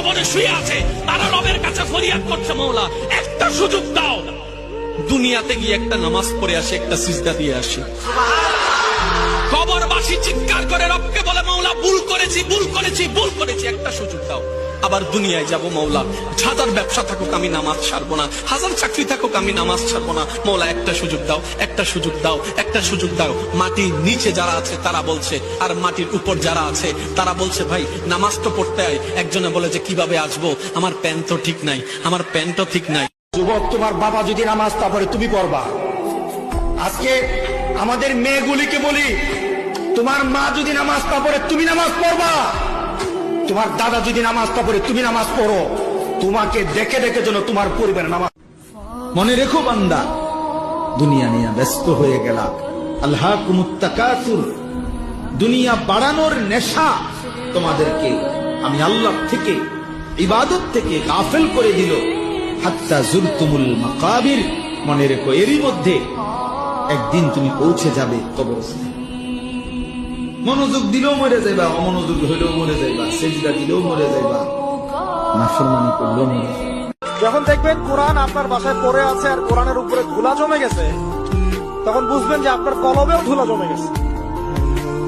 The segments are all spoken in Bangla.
কবরে শুয়ে আছে, তারা রবের কাছে ফরিয়াদ করছে, মওলা একটা সুযোগ দাও, দুনিয়াতে গিয়ে একটা নামাজ পড়ে আসে, একটা সিজদা দিয়ে আসি। কবরবাসী চিৎকার করে রবকে বলে, মওলা ভুল করেছি, ভুল করেছি, ভুল করেছি, একটা সুযোগ দাও। আবার দুনিয়ায় যাব মওলা, হাজার ব্যবসা থাকুক আমি নামাজ ছাড়বো না, হাজার চাকরি থাকুক আমি নামাজ ছাড়বো না, মওলা একটা সুযোগ দাও, একটা সুযোগ দাও, একটা সুযোগ দাও। মাটির নিচে যারা আছে তারা বলছে, আর মাটির উপর যারা আছে তারা বলছে, ভাই নামাজ তো পড়তে হয়। একজনে বলে যে কিভাবে আসবো, আমার প্যান্ট তো ঠিক নাই, আমার প্যান্টও ঠিক নাই। যুবক, তোমার বাবা যদি নামাজ তা পড়ে তুমি পড়বা। আজকে আমাদের মেয়েগুলিকে বলি, তোমার মা যদি নামাজ তা পড়ে তুমি নামাজ পড়বা, তোমার দাদা যদি নামাজ তা পড়ে তুমি নামাজ পড়ো। তোমাকে দেখে দেখে যেন তোমার পরিবারের নামাজ। মনে রেখো বান্দা, দুনিয়া নিয়ে ব্যস্ত হয়ে গেলা, আল্লাহকুমুত তাকাসুর, দুনিয়া বাড়ানোর নেশা তোমাদেরকে আমি আল্লাহ থেকে, ইবাদত থেকে গাফেল করে দিল। হাত্তা জুরতুমুল মাকাবির, মনে রেখো এরই মধ্যে একদিন তুমি পৌঁছে যাবে কবরস্থানে। মনোযোগ দিলেও মরে যাইবা, অমনোযোগ হইলেও মরে যাইবা, সেজদা দিলেও মরে যাইবা, নাফরমানি করলেও মরে যাইবা। যখন দেখবেন কোরআন আপনার বাসায় পড়ে আছে আর কোরআনের উপরে ধুলা জমে গেছে, তখন বুঝবেন যে আপনার কলবেও ধুলা জমে গেছে।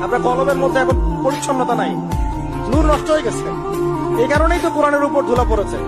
আপনার কলবের মধ্যে এখন পরিচ্ছন্নতা নাই, নূর নষ্ট হয়ে গেছে। এই কারণেই তো কোরআনের উপর ধুলা পড়েছে।